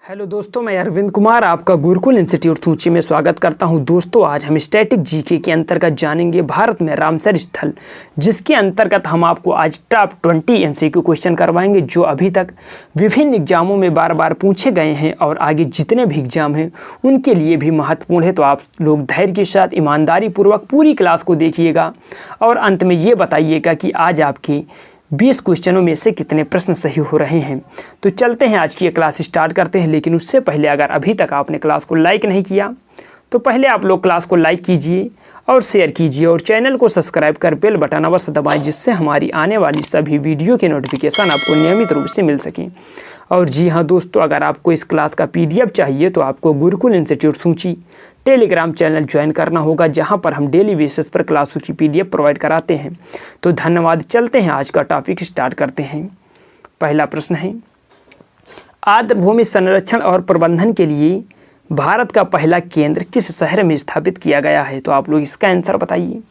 Hello दोस्तों, मैं अरविंद कुमार आपका गुरुकुल इंस्टीट्यूट सूची में स्वागत करता हूं। दोस्तों, आज हम स्टैटिक जीके के अंतर्गत जानेंगे भारत में रामसर स्थल, जिसके अंतर्गत हम आपको आज टॉप 20 एमसीक्यू क्वेश्चन करवाएंगे जो अभी तक विभिन्न एग्जामों में बार बार पूछे गए हैं और आगे जितने भी एग्जाम हैं उनके लिए भी महत्वपूर्ण है। तो आप लोग धैर्य के साथ ईमानदारी पूर्वक पूरी क्लास को देखिएगा और अंत में ये बताइएगा कि आज आपके 20 क्वेश्चनों में से कितने प्रश्न सही हो रहे हैं। तो चलते हैं, आज की ये क्लास स्टार्ट करते हैं। लेकिन उससे पहले अगर अभी तक आपने क्लास को लाइक नहीं किया तो पहले आप लोग क्लास को लाइक कीजिए और शेयर कीजिए और चैनल को सब्सक्राइब कर बेल बटन अवश्य दबाएं, जिससे हमारी आने वाली सभी वीडियो के नोटिफिकेशन आपको नियमित रूप से मिल सकें। और जी हाँ दोस्तों, अगर आपको इस क्लास का PDF चाहिए तो आपको गुरुकुल इंस्टीट्यूट सूची टेलीग्राम चैनल ज्वाइन करना होगा, जहां पर हम डेली बेसिस पर क्लासों की PDF प्रोवाइड कराते हैं। तो धन्यवाद। चलते हैं, आज का टॉपिक स्टार्ट करते हैं। पहला प्रश्न है, आर्द्रभूमि संरक्षण और प्रबंधन के लिए भारत का पहला केंद्र किस शहर में स्थापित किया गया है? तो आप लोग इसका आंसर बताइए।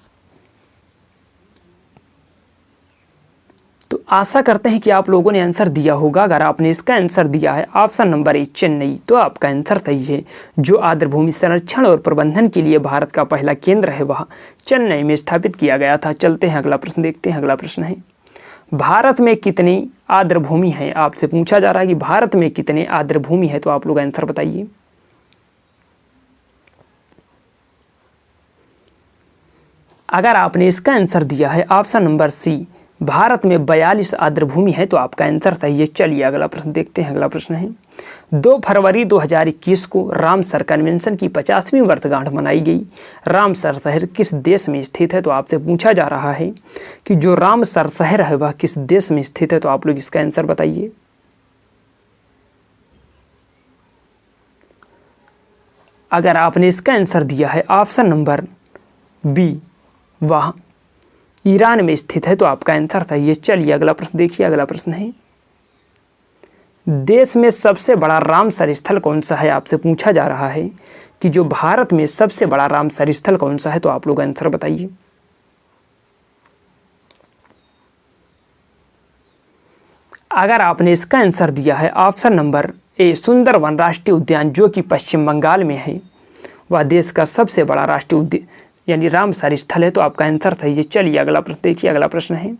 तो आशा करते हैं कि आप लोगों ने आंसर दिया होगा। अगर आपने इसका आंसर दिया है ऑप्शन नंबर ए चेन्नई, तो आपका आंसर सही है। जो आर्द्रभूमि संरक्षण और प्रबंधन के लिए भारत का पहला केंद्र है वह चेन्नई में स्थापित किया गया था। चलते हैं, अगला प्रश्न देखते हैं। अगला प्रश्न है, भारत में कितनी आर्द्रभूमि है? आपसे पूछा जा रहा है कि भारत में कितने आर्द्रभूमि है, तो आप लोग आंसर बताइए। अगर आपने इसका आंसर दिया है ऑप्शन नंबर सी, भारत में 42 आर्द्रभूमि है, तो आपका आंसर सही है। चलिए अगला प्रश्न देखते हैं। अगला प्रश्न है, 2 फरवरी 2021 को रामसर कन्वेंशन की 50वीं वर्षगांठ मनाई गई। रामसर शहर किस देश में स्थित है? तो आपसे पूछा जा रहा है कि जो रामसर शहर है वह किस देश में स्थित है, तो आप लोग इसका आंसर बताइए। अगर आपने इसका आंसर दिया है ऑप्शन नंबर बी, वह ईरान में स्थित है, तो आपका आंसर सही है। चलिए अगला प्रश्न देखिए। अगला प्रश्न है, देश में सबसे बड़ा रामसर स्थल कौन सा है? आपसे पूछा जा रहा है कि जो भारत में सबसे बड़ा रामसर स्थल कौन सा है, तो आप लोग आंसर बताइए। अगर आपने इसका आंसर दिया है ऑप्शन नंबर ए सुंदरवन राष्ट्रीय उद्यान, जो कि पश्चिम बंगाल में है, वह देश का सबसे बड़ा राष्ट्रीय उद्यान यानी रामसर स्थल है, तो आपका आंसर सही है। चलिए अगला प्रश्न देखिए। अगला प्रश्न है,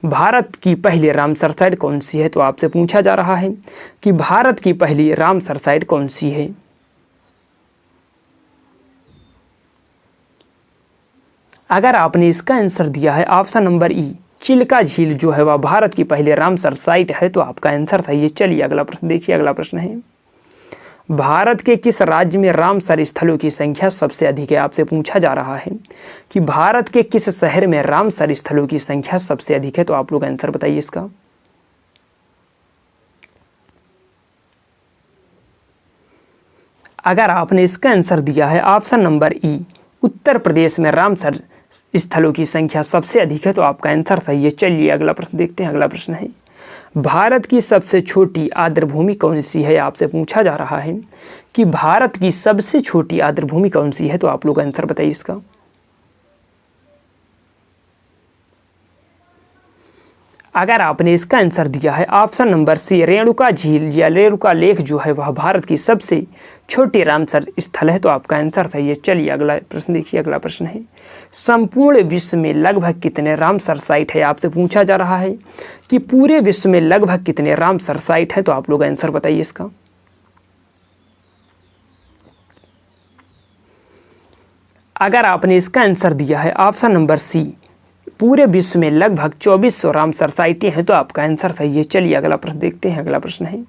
भारत की पहली रामसर साइट कौन सी है? तो आपसे पूछा जा रहा है कि भारत की पहली रामसर साइट कौन सी है। अगर आपने इसका आंसर दिया है ऑप्शन नंबर ई, चिल्का झील जो है वह भारत की पहली रामसर साइट है, तो आपका आंसर सही है। चलिए अगला प्रश्न देखिए। अगला प्रश्न है, भारत के किस राज्य में रामसर स्थलों की संख्या सबसे अधिक है? आपसे पूछा जा रहा है कि भारत के किस शहर में रामसर स्थलों की संख्या सबसे अधिक है, तो आप लोग आंसर बताइए इसका। अगर आपने इसका आंसर दिया है ऑप्शन नंबर ई, उत्तर प्रदेश में रामसर स्थलों की संख्या सबसे अधिक है, तो आपका आंसर सही है। चलिए अगला प्रश्न देखते हैं। अगला प्रश्न है, भारत की सबसे छोटी आर्द्रभूमि कौन सी है? आपसे पूछा जा रहा है कि भारत की सबसे छोटी आर्द्रभूमि कौन सी है, तो आप लोग आंसर बताइए इसका। अगर आपने इसका आंसर दिया है ऑप्शन नंबर सी, रेणुका झील या रेणुका लेक जो है वह भारत की सबसे छोटी रामसर स्थल है, तो आपका आंसर सही है। चलिए अगला प्रश्न देखिए। अगला प्रश्न है, संपूर्ण विश्व में लगभग कितने रामसर साइट है? आपसे पूछा जा रहा है कि पूरे विश्व में लगभग कितने रामसर साइट है, तो आप लोग आंसर बताइए इसका। अगर आपने इसका आंसर दिया है ऑप्शन नंबर सी, पूरे विश्व में लगभग 2400 रामसर साइटें हैं, तो आपका आंसर सही है। चलिए अगला प्रश्न देखते हैं। अगला प्रश्न है,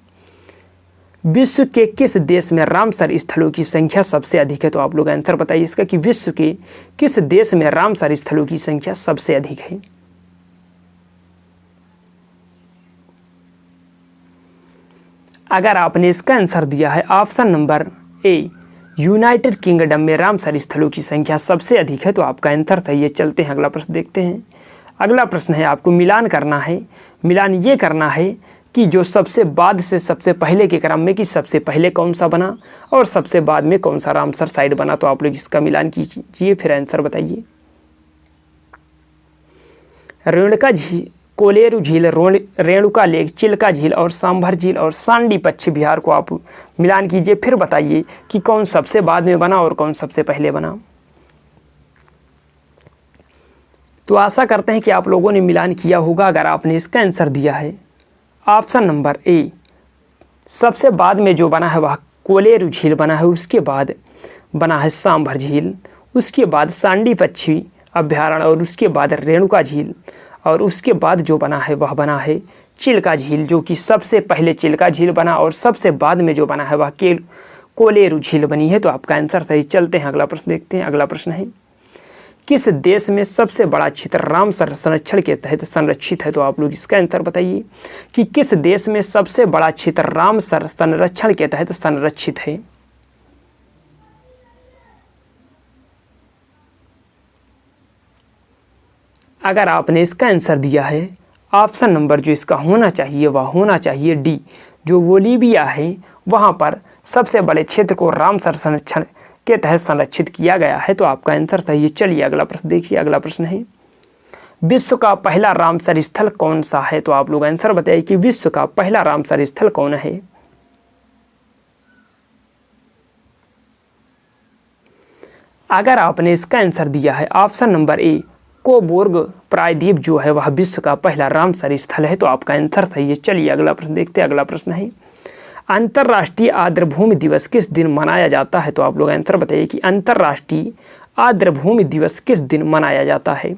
विश्व के किस देश में रामसर स्थलों की संख्या सबसे अधिक है? तो आप लोग आंसर बताइए इसका कि विश्व के किस देश में रामसर स्थलों की संख्या सबसे अधिक है। अगर आपने इसका आंसर दिया है option number A, United kingdom में रामसर स्थलों की संख्या सबसे अधिक है, तो आपका आंसर सही है। चलते हैं अगला प्रश्न देखते हैं। अगला प्रश्न है, आपको मिलान करना है। मिलान ये करना है कि जो सबसे बाद से सबसे पहले के क्रम में कि सबसे पहले कौन सा बना और सबसे बाद में कौन सा रामसर साइट बना, तो आप लोग इसका मिलान कीजिए, फिर आंसर बताइए। रेणुका झील कोलेरू झील, रेणुका लेक, चिल्का झील और सांभर झील और सांडी पश्चिम बिहार को आप मिलान कीजिए। फिर बताइए कि कौन सबसे बाद में बना और कौन सबसे पहले बना। तो आशा करते हैं कि आप लोगों ने मिलान किया होगा। अगर आपने इसका आंसर दिया है ऑप्शन नंबर ए, सबसे बाद में जो बना है वह कोलेरू झील बना है, उसके बाद बना है सांभर झील, उसके बाद सांडी पश्चिमी अभ्यारण्य और उसके बाद रेणुका झील और उसके बाद जो बना है वह बना है चिल्का झील, जो कि सबसे पहले चिल्का झील बना और सबसे बाद में जो बना है वह कोलेरू झील बनी है। तो आपका आंसर सही। चलते हैं अगला प्रश्न देखते हैं। अगला प्रश्न है, किस देश में सबसे बड़ा क्षेत्र रामसर संरक्षण के तहत संरक्षित है। तो आप लोग इसका आंसर बताइए कि किस देश में सबसे बड़ा क्षेत्र रामसर संरक्षण के तहत संरक्षित है। अगर आपने इसका आंसर दिया है ऑप्शन नंबर जो इसका होना चाहिए वह होना चाहिए डी, जो बोलीविया है वहाँ पर सबसे बड़े क्षेत्र को रामसर संरक्षण के तहत संरक्षित किया गया है। तो आपका आंसर सही है। चलिए अगला प्रश्न देखिए। अगला प्रश्न है, विश्व का पहला रामसर स्थल कौन सा है। तो आप लोग आंसर बताइए कि विश्व का पहला रामसर स्थल कौन है। अगर आपने इसका आंसर दिया है ऑप्शन नंबर ए, कोबोर्ग प्रायद्वीप जो है वह विश्व का पहला रामसर स्थल है। तो आपका आंसर सही है। चलिए अगला प्रश्न देखते हैं। अगला प्रश्न है, अंतर्राष्ट्रीय आर्द्रभूमि दिवस किस दिन मनाया जाता है। तो आप लोग आंसर बताइए कि अंतर्राष्ट्रीय आर्द्रभूमि दिवस किस दिन मनाया जाता है।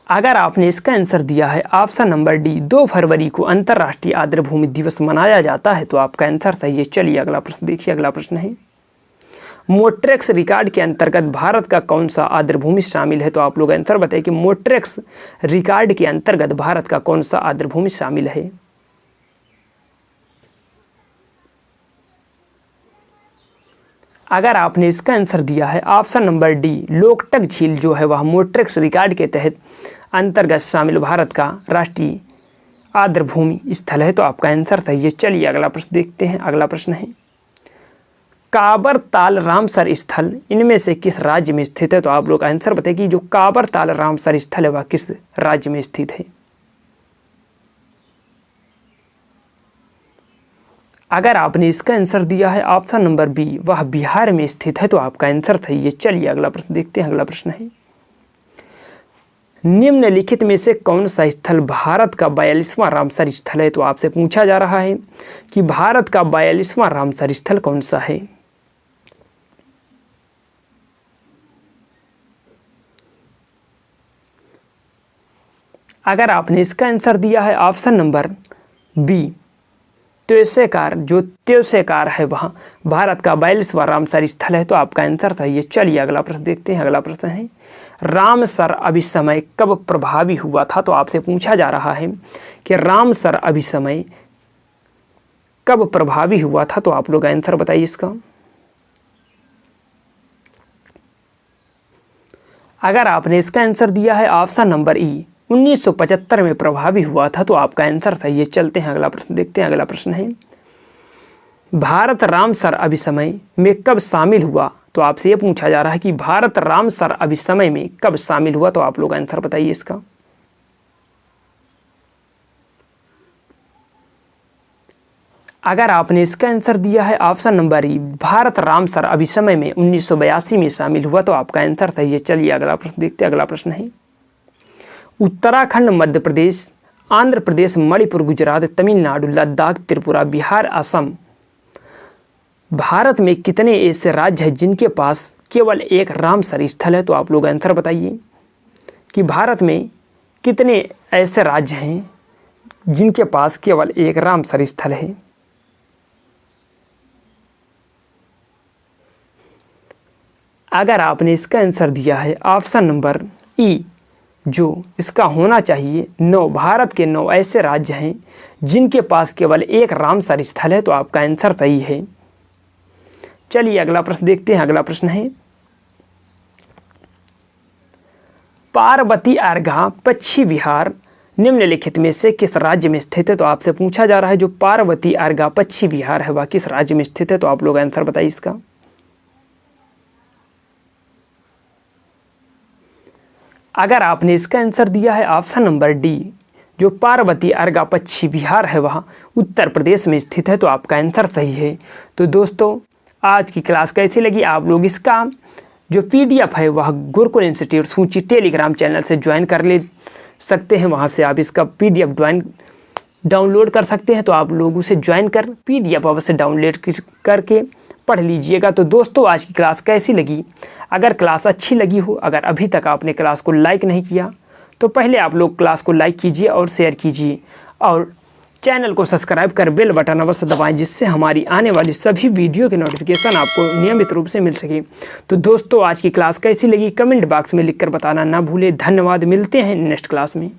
अगर आपने इसका आंसर दिया है ऑप्शन नंबर डी, 2 फरवरी को अंतर्राष्ट्रीय आर्द्रभूमि दिवस मनाया जाता है। तो आपका आंसर सही है। चलिए अगला प्रश्न देखिए। अगला प्रश्न है, मोट्रेक्स रिकॉर्ड के अंतर्गत भारत का कौन सा आर्द्रभूमि शामिल है। तो आप लोग आंसर बताइए कि मोट्रेक्स रिकॉर्ड के अंतर्गत भारत का कौन सा आर्द्रभूमि शामिल है। अगर आपने इसका आंसर दिया है ऑप्शन नंबर डी, लोकटक झील जो है वह मोट्रेक्स रिकॉर्ड के तहत अंतर्गत शामिल भारत का राष्ट्रीय आर्द्रभूमि स्थल है। तो आपका आंसर सही है। चलिए अगला प्रश्न देखते हैं। अगला प्रश्न है, काबर ताल रामसर स्थल इनमें से किस राज्य में स्थित है। तो आप लोग आंसर बताइए कि जो काबर ताल रामसर स्थल है वह किस राज्य में स्थित है। अगर आपने इसका आंसर दिया है ऑप्शन नंबर बी, वह बिहार में स्थित है। तो आपका आंसर सही है। चलिए अगला प्रश्न देखते हैं। अगला प्रश्न है, निम्नलिखित में से कौन सा स्थल भारत का 42वां रामसर स्थल है। तो आपसे पूछा जा रहा है कि भारत का 42वां रामसर स्थल कौन सा है। अगर आपने इसका आंसर दिया है ऑप्शन नंबर बी, त्योसेकार, जो त्योसेकार है वह भारत का 42वां रामसर स्थल है। तो आपका आंसर सही है। चलिए अगला प्रश्न देखते हैं। अगला प्रश्न है, रामसर अभिसमय कब प्रभावी हुआ था। तो आपसे पूछा जा रहा है कि रामसर अभिसमय कब प्रभावी हुआ था। तो आप लोग आंसर बताइए इसका। अगर आपने इसका आंसर दिया है ऑप्शन नंबर ई, 1975 में प्रभावी हुआ था। तो आपका आंसर सही है। चलते हैं अगला प्रश्न देखते हैं। अगला प्रश्न है, भारत रामसर अभिसमय में कब शामिल हुआ। तो आपसे ये पूछा जा रहा है कि भारत रामसर अभिसमय में कब शामिल हुआ। तो आप लोग आंसर बताइए इसका। अगर आपने इसका आंसर दिया है option number E, Bharat Ramsar अभिसमय में 1982 में शामिल हुआ। तो आपका आंसर सही है। चलिए अगला प्रश्न देखते हैं। अगला प्रश्न है, उत्तराखंड, मध्य प्रदेश, आंध्र प्रदेश, मणिपुर, गुजरात, तमिलनाडु, लद्दाख, त्रिपुरा, बिहार, असम, भारत में कितने ऐसे राज्य हैं जिनके पास केवल एक रामसर स्थल है। तो आप लोग आंसर बताइए कि भारत में कितने ऐसे राज्य हैं जिनके पास केवल एक रामसर स्थल है। अगर आपने इसका आंसर दिया है ऑप्शन नंबर ई, जो इसका होना चाहिए 9, भारत के 9 ऐसे राज्य हैं जिनके पास केवल एक रामसर स्थल है। तो आपका आंसर सही है। चलिए अगला प्रश्न देखते हैं। अगला प्रश्न है, पार्वती अर्घा पश्चिम बिहार निम्नलिखित में से किस राज्य में स्थित है। तो आपसे पूछा जा रहा है जो पार्वती अर्घा पश्चिम बिहार है वह किस राज्य में स्थित है। तो आप लोग आंसर बताइए इसका। अगर आपने इसका आंसर दिया है ऑप्शन नंबर डी, जो पार्वती अर्गा पश्चिम बिहार है वह उत्तर प्रदेश में स्थित है, तो आपका आंसर सही है। तो दोस्तों आज की क्लास कैसी लगी? आप लोग इसका जो PDF है वह गुरुकुल इंस्टीट्यूट सूची टेलीग्राम चैनल से ज्वाइन कर ले सकते हैं, वहाँ से आप इसका PDF डाउनलोड कर सकते हैं। तो आप लोग उसे ज्वाइन कर PDF अवश्य डाउनलोड करके पढ़ लीजिएगा। तो दोस्तों आज की क्लास कैसी लगी? अगर क्लास अच्छी लगी हो, अगर अभी तक आपने क्लास को लाइक नहीं किया तो पहले आप लोग क्लास को लाइक कीजिए और शेयर कीजिए और चैनल को सब्सक्राइब कर बेल बटन अवश्य दबाएं, जिससे हमारी आने वाली सभी वीडियो के नोटिफिकेशन आपको नियमित रूप से मिल सके। तो दोस्तों आज की क्लास कैसी लगी कमेंट बॉक्स में लिखकर बताना ना भूलें। धन्यवाद, मिलते हैं नेक्स्ट क्लास में।